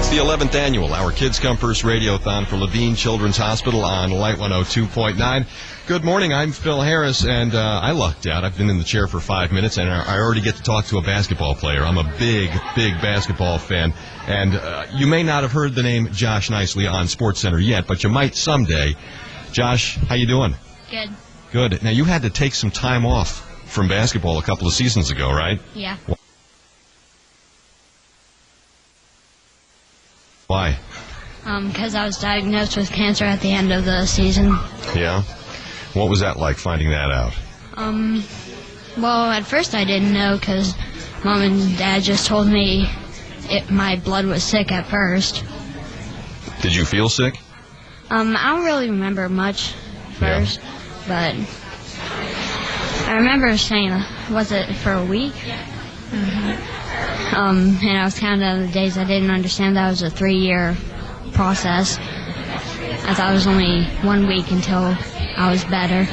It's the 11th annual Our Kids Come First Radiothon for Levine Children's Hospital on Light 102.9. Good morning, I'm Phil Harris, and I lucked out. I've been in the chair for 5 minutes, and I already get to talk to a basketball player. I'm a big basketball fan, and you may not have heard the name Josh Nicely on SportsCenter yet, but you might someday. Josh, how you doing? Good. Good. Now, you had to take some time off from basketball a couple of seasons ago, right? Yeah. Why? Because I was diagnosed with cancer at the end of the season. Yeah? What was that like, finding that out? Well, at first I didn't know because Mom and Dad just told me my blood was sick at first. Did you feel sick? I don't really remember much first, but I remember saying, was it for a week? And I was counting down the days. I didn't understand that was a 3-year process. I thought it was only 1 week until I was better.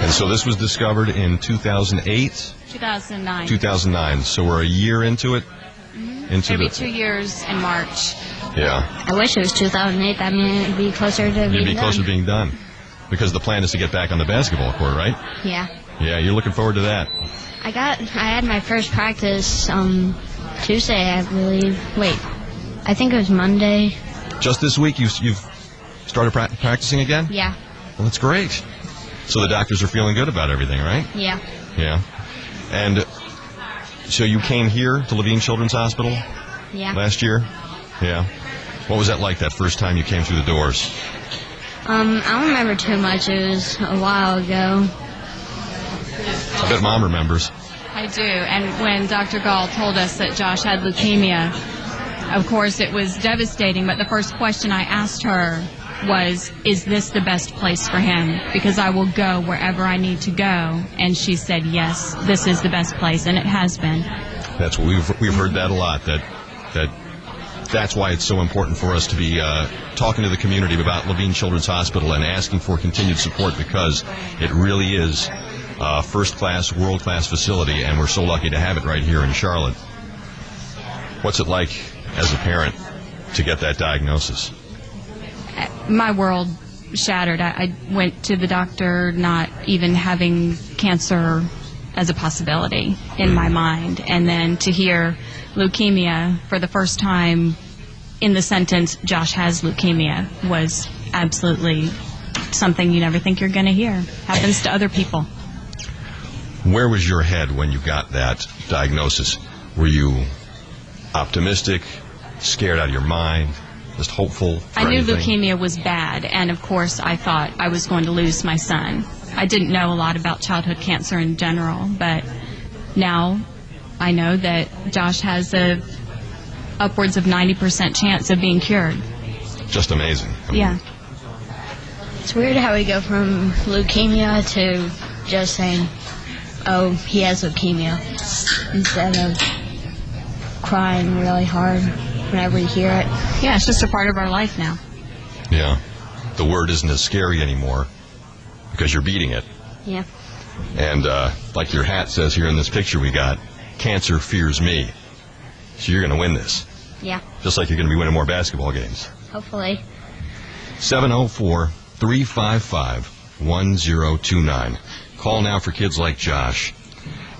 And so this was discovered in 2008? 2009. 2009. So we're a year into it? It'll be 2 years in March. Yeah. I wish it was 2008. I mean, it'd be closer to being done. You'd be closer to being done. Because the plan is to get back on the basketball court, right? Yeah. Yeah, you're looking forward to that. I had my first practice Tuesday, I believe. Wait, I think it was Monday. Just this week you've started practicing again? Yeah. Well, that's great. So the doctors are feeling good about everything, right? Yeah. Yeah. And so you came here to Levine Children's Hospital? Yeah. Last year? Yeah. What was that like that first time you came through the doors? I don't remember too much. It was a while ago. I bet Mom remembers. I do. And when Dr. Gall told us that Josh had leukemia, of course it was devastating, but the first question I asked her was, is this the best place for him? Because I will go wherever I need to go. And she said, yes, this is the best place, and it has been. That's what we've heard that a lot, that's why it's so important for us to be talking to the community about Levine Children's Hospital and asking for continued support, because it really is a first-class, world-class facility, and we're so lucky to have it right here in Charlotte. What's it like as a parent to get that diagnosis? My world shattered. I went to the doctor not even having cancer as a possibility in my mind, and then to hear leukemia for the first time in the sentence, Josh has leukemia, was absolutely something you never think you're going to hear. Happens to other people. Where was your head when you got that diagnosis? Were you optimistic, scared out of your mind, just hopeful for I knew anything? leukemia was bad, and of course I thought I was going to lose my son. I didn't know a lot about childhood cancer in general, but now I know that Josh has a upwards of 90% chance of being cured. Just amazing. Yeah. It's weird how we go from leukemia to just saying, oh, he has leukemia, instead of crying really hard whenever you hear it. Yeah, it's just a part of our life now. Yeah. The word isn't as scary anymore because you're beating it. Yeah. And like your hat says here in this picture we got, cancer fears me. So you're going to win this. Yeah. Just like you're going to be winning more basketball games. Hopefully. 704-355-1029. Call now for kids like Josh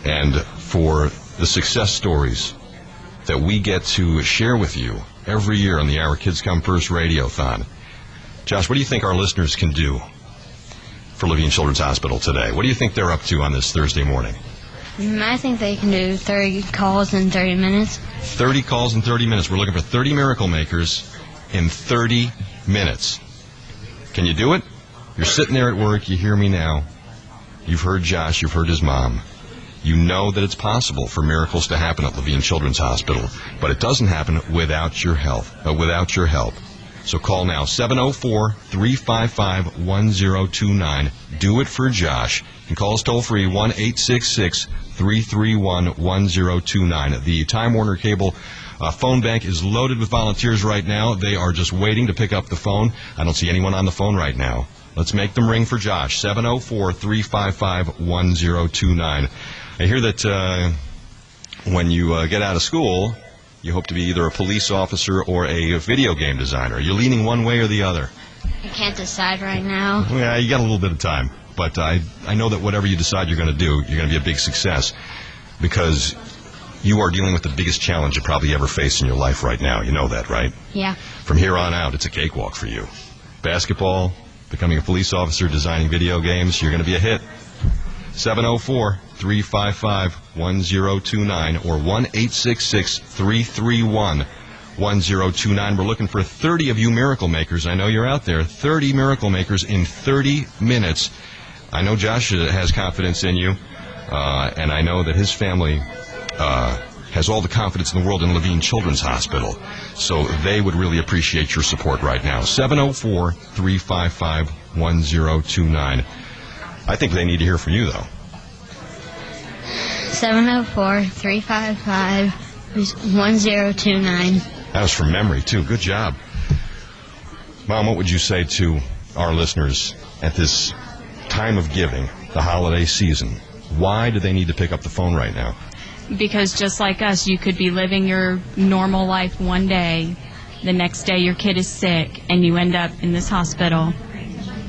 and for the success stories that we get to share with you every year on the Our Kids Come First Radiothon. Josh, what do you think our listeners can do for Levine Children's Hospital today? What do you think they're up to on this Thursday morning? I think they can do 30 calls in 30 minutes. 30 calls in 30 minutes. We're looking for 30 miracle makers in 30 minutes. Can you do it? You're sitting there at work. You hear me now. You've heard Josh. You've heard his mom. You know that it's possible for miracles to happen at Levine Children's Hospital, but it doesn't happen without your help. So call now, 704-355-1029. Do it for Josh. You can call us toll-free, 1-866-331-1029. The Time Warner Cable phone bank is loaded with volunteers right now. They are just waiting to pick up the phone. I don't see anyone on the phone right now. Let's make them ring for Josh, 704-355-1029. I hear that when you get out of school, You hope to be either a police officer or a video game designer. Are you leaning one way or the other? I can't decide right now. Yeah, you got a little bit of time. But I know that whatever you decide you're going to do, you're going to be a big success because you are dealing with the biggest challenge you probably ever face in your life right now. You know that, right? Yeah. From here on out, it's a cakewalk for you. Basketball, becoming a police officer, designing video games, you're going to be a hit. 704-355-1029 or 1-866-331-1029. We're looking for 30 of you miracle makers. I know you're out there. 30 miracle makers in 30 minutes. I know Josh has confidence in you, and I know that his family has all the confidence in the world in Levine Children's Hospital. So they would really appreciate your support right now. 704-355-1029. I think they need to hear from you, though. 704-355-1029. That was from memory, too. Good job. Mom, what would you say to our listeners at this time of giving, the holiday season? Why do they need to pick up the phone right now? Because just like us, you could be living your normal life one day, the next day your kid is sick, and you end up in this hospital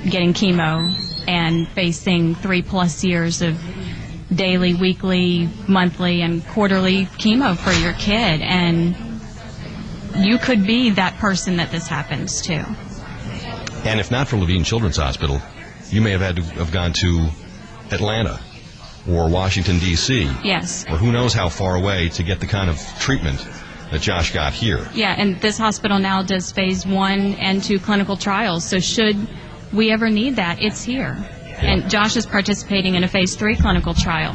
getting chemo and facing 3+ years of daily, weekly, monthly, and quarterly chemo for your kid. And you could be that person that this happens to. And if not for Levine Children's Hospital, you may have had to have gone to Atlanta or Washington, D.C. Yes. Or who knows how far away to get the kind of treatment that Josh got here. Yeah, and this hospital now does phase 1 and 2 clinical trials, so should we ever need that, it's here. Yeah. And Josh is participating in a phase 3 clinical trial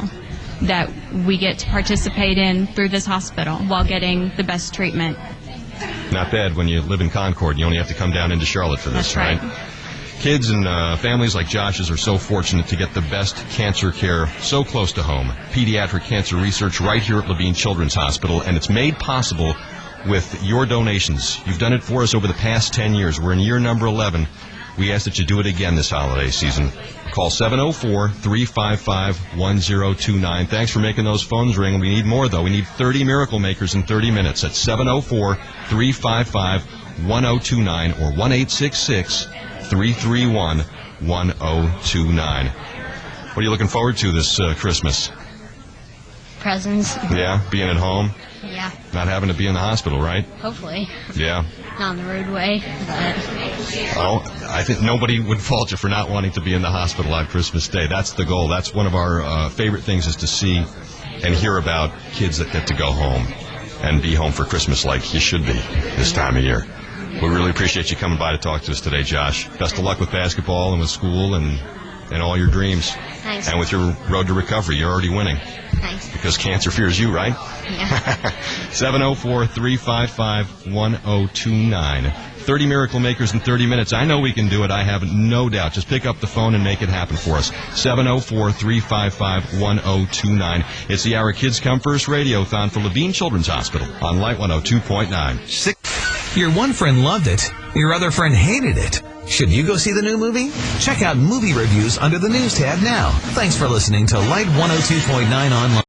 that we get to participate in through this hospital while getting the best treatment. Not bad when you live in Concord. You only have to come down into Charlotte for this, That's right? Kids and families like Josh's are so fortunate to get the best cancer care so close to home. Pediatric cancer research right here at Levine Children's Hospital, and it's made possible with your donations. You've done it for us over the past 10 years. We're in year number 11. We ask that you do it again this holiday season. Call 704-355-1029. Thanks for making those phones ring. We need more, though. We need 30 miracle makers in 30 minutes at 704-355-1029 or 1-866-331-1029. What are you looking forward to this Christmas? Presents. Yeah, being at home? Yeah. Not having to be in the hospital, right? Hopefully. Yeah. Not on the road way, but... Well, I think nobody would fault you for not wanting to be in the hospital on Christmas Day. That's the goal. That's one of our favorite things, is to see and hear about kids that get to go home and be home for Christmas like you should be this time of year. We really appreciate you coming by to talk to us today, Josh. Best of luck with basketball and with school and all your dreams. Thanks. And with your road to recovery. You're already winning. Thanks. Because cancer fears you, right? Yeah. 704-355-1029. 30 miracle makers in 30 minutes. I know we can do it. I have no doubt. Just pick up the phone and make it happen for us. 704-355-1029. It's the Our Kids Come First Radiothon for Levine Children's Hospital on Light 102.9. Your one friend loved it. Your other friend hated it. Should you go see the new movie? Check out movie reviews under the News tab now. Thanks for listening to Light 102.9 Online.